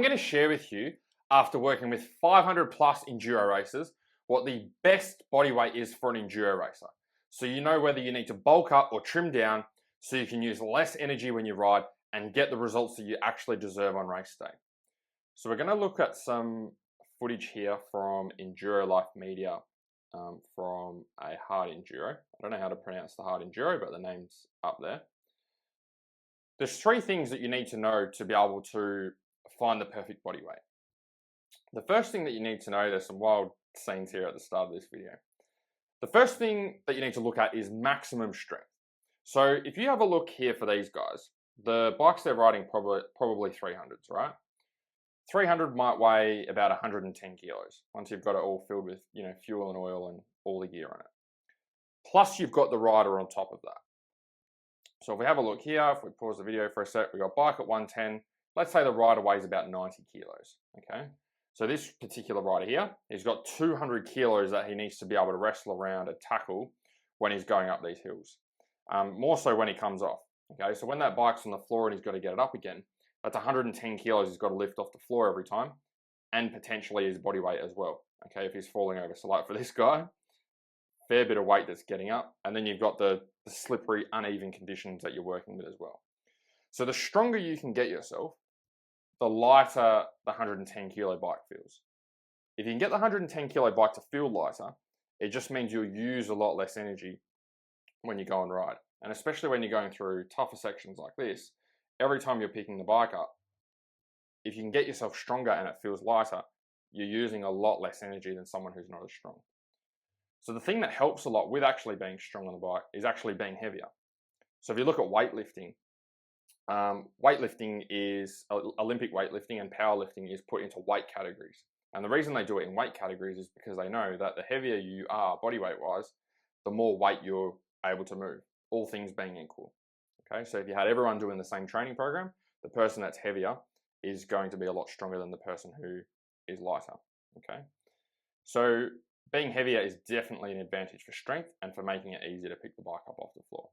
I'm going to share with you, after working with 500 plus enduro racers, what the best body weight is for an enduro racer. So you know whether you need to bulk up or trim down so you can use less energy when you ride and get the results that you actually deserve on race day. So we're going to look at some footage here from Enduro Life Media from a hard enduro. I don't know how to pronounce the hard enduro, but the name's up there. There's three things that you need to know to be able to find the perfect body weight. The first thing that you need to know, there's some wild scenes here at the start of this video. The first thing that you need to look at is maximum strength. So if you have a look here for these guys, the bikes they're riding probably 300s, right? 300 might weigh about 110 kilos once you've got it all filled with, fuel and oil and all the gear on it. Plus you've got the rider on top of that. So if we have a look here, if we pause the video for a sec, we've got bike at 110. Let's say the rider weighs about 90 kilos, okay? So this particular rider here, he's got 200 kilos that he needs to be able to wrestle around and tackle when he's going up these hills. More so when he comes off, okay? So when that bike's on the floor and he's got to get it up again, that's 110 kilos he's got to lift off the floor every time, and potentially his body weight as well, okay, if he's falling over. So like for this guy, fair bit of weight that's getting up, and then you've got the slippery, uneven conditions that you're working with as well. So the stronger you can get yourself, the lighter the 110 kilo bike feels. If you can get the 110 kilo bike to feel lighter, it just means you'll use a lot less energy when you go and ride. And especially when you're going through tougher sections like this, every time you're picking the bike up, if you can get yourself stronger and it feels lighter, you're using a lot less energy than someone who's not as strong. So the thing that helps a lot with actually being strong on the bike is actually being heavier. So if you look at weightlifting, weightlifting is Olympic weightlifting, and powerlifting is put into weight categories. And the reason they do it in weight categories is because they know that the heavier you are body weight wise, the more weight you're able to move, all things being equal. Okay, so if you had everyone doing the same training program, the person that's heavier is going to be a lot stronger than the person who is lighter. Okay, so being heavier is definitely an advantage for strength and for making it easier to pick the bike up off the floor.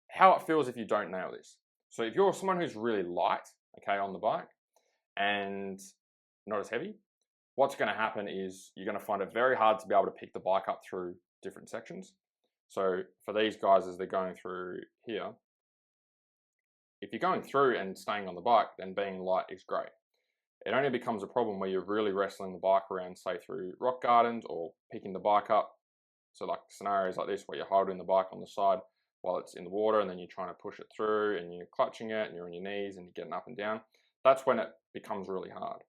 How it feels if you don't nail this. So if you're someone who's really light, okay, on the bike and not as heavy, what's going to happen is you're going to find it very hard to be able to pick the bike up through different sections. So for these guys, as they're going through here, if you're going through and staying on the bike, then being light is great. It only becomes a problem where you're really wrestling the bike around, say through rock gardens or picking the bike up. So like scenarios like this where you're holding the bike on the side while it's in the water, and then you're trying to push it through and you're clutching it and you're on your knees and you're getting up and down. That's when it becomes really hard.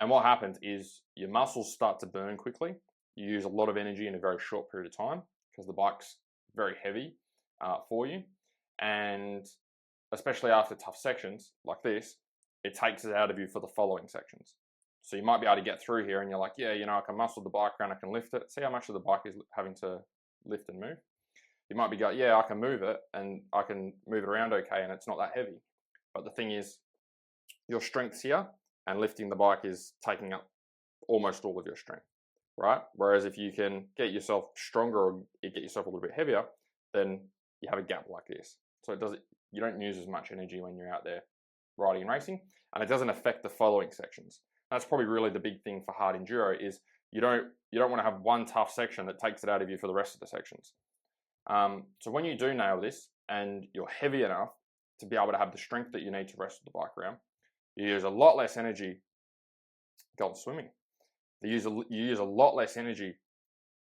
And what happens is your muscles start to burn quickly. You use a lot of energy in a very short period of time because the bike's very heavy for you. And especially after tough sections like this, it takes it out of you for the following sections. So you might be able to get through here and you're like, yeah, I can muscle the bike around, I can lift it. See how much of the bike is having to lift and move. You might be going, yeah, I can move it and I can move it around okay and it's not that heavy. But the thing is, your strength's here and lifting the bike is taking up almost all of your strength, right? Whereas if you can get yourself stronger or get yourself a little bit heavier, then you have a gap like this. So you don't use as much energy when you're out there riding and racing, and it doesn't affect the following sections. That's probably really the big thing for hard enduro is you don't want to have one tough section that takes it out of you for the rest of the sections. So when you do nail this and you're heavy enough to be able to have the strength that you need to wrestle the bike around, you use a lot less energy going swimming. You use a lot less energy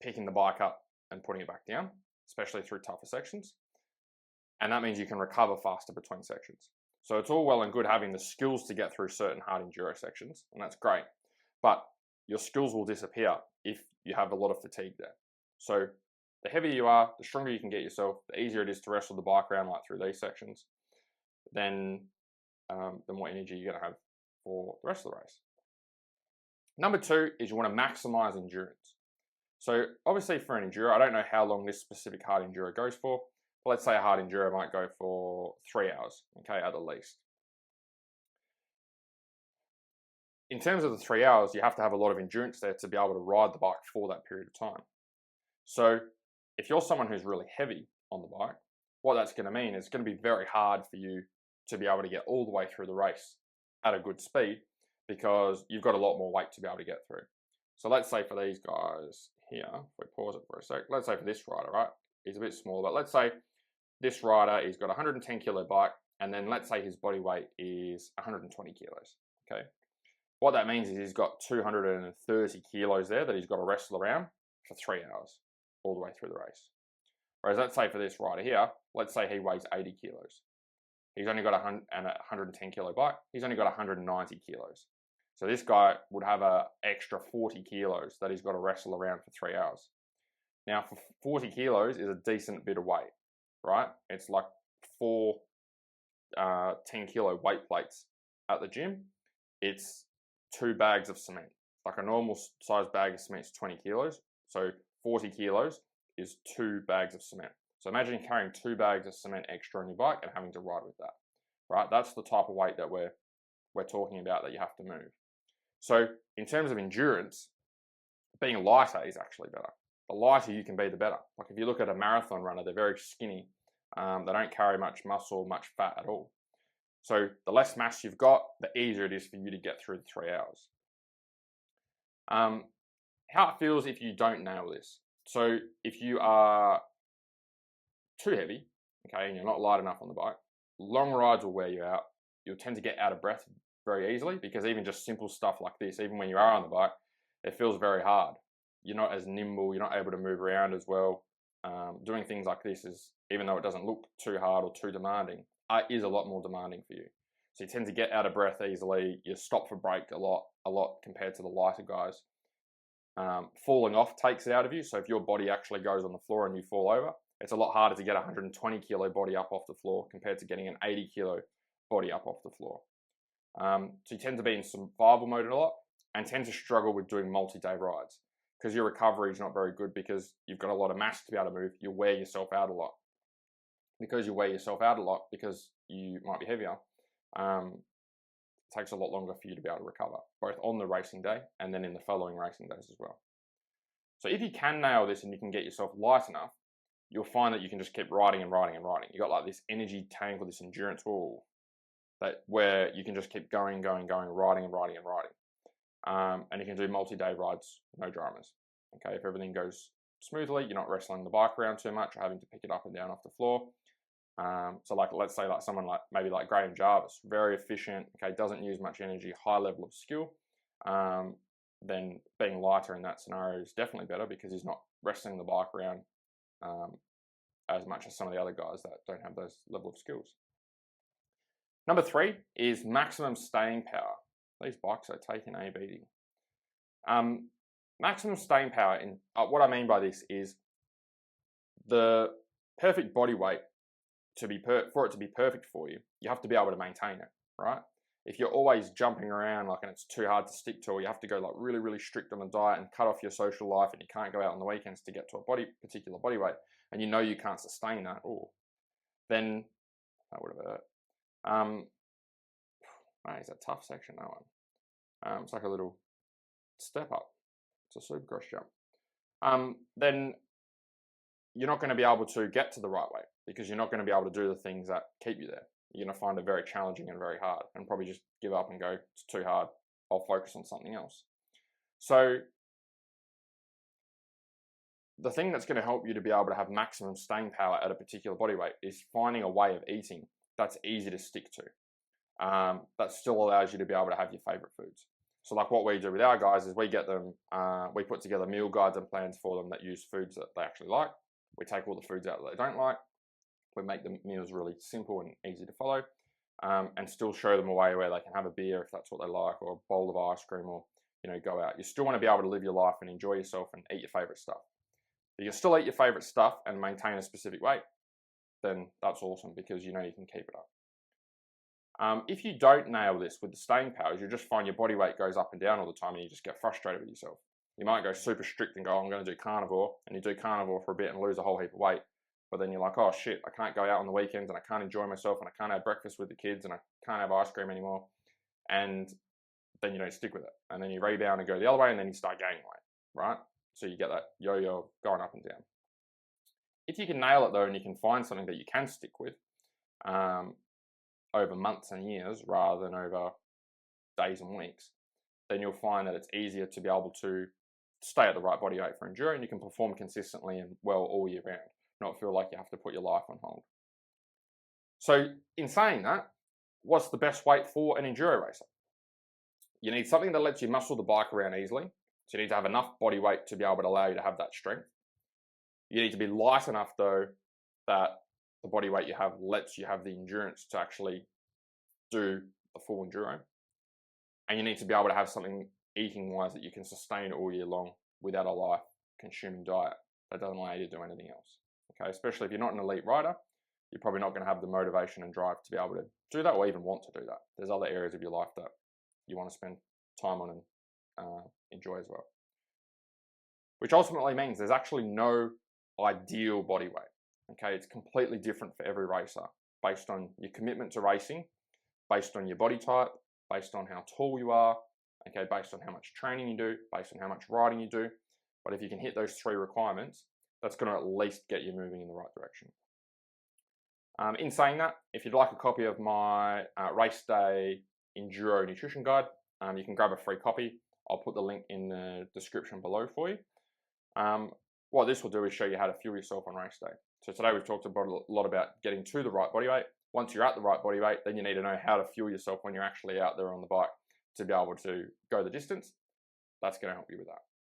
picking the bike up and putting it back down, especially through tougher sections. And that means you can recover faster between sections. So it's all well and good having the skills to get through certain hard enduro sections, and that's great. But your skills will disappear if you have a lot of fatigue there. So the heavier you are, the stronger you can get yourself, the easier it is to wrestle the bike around like through these sections, then the more energy you're going to have for the rest of the race. Number two is you want to maximize endurance. So obviously for an enduro, I don't know how long this specific hard enduro goes for, but let's say a hard enduro might go for 3 hours, okay, at the least. In terms of the 3 hours, you have to have a lot of endurance there to be able to ride the bike for that period of time. So if you're someone who's really heavy on the bike, what that's going to mean is it's going to be very hard for you to be able to get all the way through the race at a good speed because you've got a lot more weight to be able to get through. So let's say for these guys here, if we pause it for a sec, let's say for this rider, right, he's a bit smaller, but let's say this rider, he's got a 110 kilo bike, and then let's say his body weight is 120 kilos, okay? What that means is he's got 230 kilos there that he's got to wrestle around for 3 hours all the way through the race. Whereas let's say for this rider here, let's say he weighs 80 kilos. He's only got a 110 kilo bike. He's only got 190 kilos. So this guy would have an extra 40 kilos that he's got to wrestle around for 3 hours. Now, for 40 kilos is a decent bit of weight, right? It's like 4 10 kilo weight plates at the gym. It's 2 bags of cement. Like a normal size bag of cement is 20 kilos. So 40 kilos is 2 bags of cement. So imagine carrying 2 bags of cement extra on your bike and having to ride with that, right? That's the type of weight that we're talking about that you have to move. So in terms of endurance, being lighter is actually better. The lighter you can be, the better. Like if you look at a marathon runner, they're very skinny. They don't carry much muscle, much fat at all. So the less mass you've got, the easier it is for you to get through the 3 hours. How it feels if you don't nail this. So if you are too heavy, okay, and you're not light enough on the bike, long rides will wear you out. You'll tend to get out of breath very easily because even just simple stuff like this, even when you are on the bike, it feels very hard. You're not as nimble, you're not able to move around as well. Doing things like this is, even though it doesn't look too hard or too demanding, is a lot more demanding for you. So you tend to get out of breath easily, you stop for break a lot compared to the lighter guys. Falling off takes it out of you, so if your body actually goes on the floor and you fall over, it's a lot harder to get a 120 kilo body up off the floor compared to getting an 80 kilo body up off the floor. So you tend to be in survival mode a lot and tend to struggle with doing multi-day rides because your recovery is not very good because you've got a lot of mass to be able to move. You wear yourself out a lot. Because you wear yourself out a lot because you might be heavier, it takes a lot longer for you to be able to recover, both on the racing day and then in the following racing days as well. So if you can nail this and you can get yourself light enough, you'll find that you can just keep riding and riding and riding. You got like this energy tank or this endurance wall where you can just keep going, riding and riding and riding. And you can do multi-day rides, no dramas. Okay, if everything goes smoothly, you're not wrestling the bike around too much or having to pick it up and down off the floor. So like, let's say like someone like maybe like Graham Jarvis, very efficient, okay, doesn't use much energy, high level of skill. Then being lighter in that scenario is definitely better because he's not wrestling the bike around as much as some of the other guys that don't have those level of skills. Number 3 is maximum staying power. These bikes are taking a beating. Maximum staying power, in what I mean by this is the perfect body weight for it to be perfect for you, you have to be able to maintain it, right? If you're always jumping around like and it's too hard to stick to, or you have to go like really, really strict on the diet and cut off your social life and you can't go out on the weekends to get to a particular body weight and you know you can't sustain that, then that would have hurt. It's a tough section, that one. It's like a little step up. It's a supercross jump. Then you're not going to be able to get to the right way because you're not going to be able to do the things that keep you there. You're going to find it very challenging and very hard and probably just give up and go, it's too hard, I'll focus on something else. So the thing that's going to help you to be able to have maximum staying power at a particular body weight is finding a way of eating that's easy to stick to. That still allows you to be able to have your favorite foods. So like what we do with our guys is we get them, we put together meal guides and plans for them that use foods that they actually like. We take all the foods out that they don't like. We make the meals really simple and easy to follow, and still show them a way where they can have a beer if that's what they like, or a bowl of ice cream, or go out. You still want to be able to live your life and enjoy yourself and eat your favorite stuff. If you can still eat your favorite stuff and maintain a specific weight, then that's awesome because you know you can keep it up. If you don't nail this with the staying powers, you just find your body weight goes up and down all the time and you just get frustrated with yourself. You might go super strict and go, I'm going to do carnivore, and you do carnivore for a bit and lose a whole heap of weight. But then you're like, oh shit, I can't go out on the weekends and I can't enjoy myself and I can't have breakfast with the kids and I can't have ice cream anymore. And then you don't stick with it. And then you rebound and go the other way and then you start gaining weight, right? So you get that yo-yo going up and down. If you can nail it though and you can find something that you can stick with over months and years rather than over days and weeks, then you'll find that it's easier to be able to stay at the right body weight for enduro, and you can perform consistently and well all year round, not feel like you have to put your life on hold. So in saying that, what's the best weight for an enduro racer? You need something that lets you muscle the bike around easily. So you need to have enough body weight to be able to allow you to have that strength. You need to be light enough though that the body weight you have lets you have the endurance to actually do the full enduro. And you need to be able to have something eating wise that you can sustain all year long without a life consuming diet that doesn't allow you to do anything else. Okay, especially if you're not an elite rider, you're probably not going to have the motivation and drive to be able to do that or even want to do that. There's other areas of your life that you want to spend time on and enjoy as well. Which ultimately means there's actually no ideal body weight. Okay, it's completely different for every racer based on your commitment to racing, based on your body type, based on how tall you are, okay, based on how much training you do, based on how much riding you do. But if you can hit those 3 requirements, that's going to at least get you moving in the right direction. In saying that, if you'd like a copy of my race day enduro nutrition guide, you can grab a free copy. I'll put the link in the description below for you. What this will do is show you how to fuel yourself on race day. So today we've talked about a lot about getting to the right body weight. Once you're at the right body weight, then you need to know how to fuel yourself when you're actually out there on the bike to be able to go the distance. That's going to help you with that.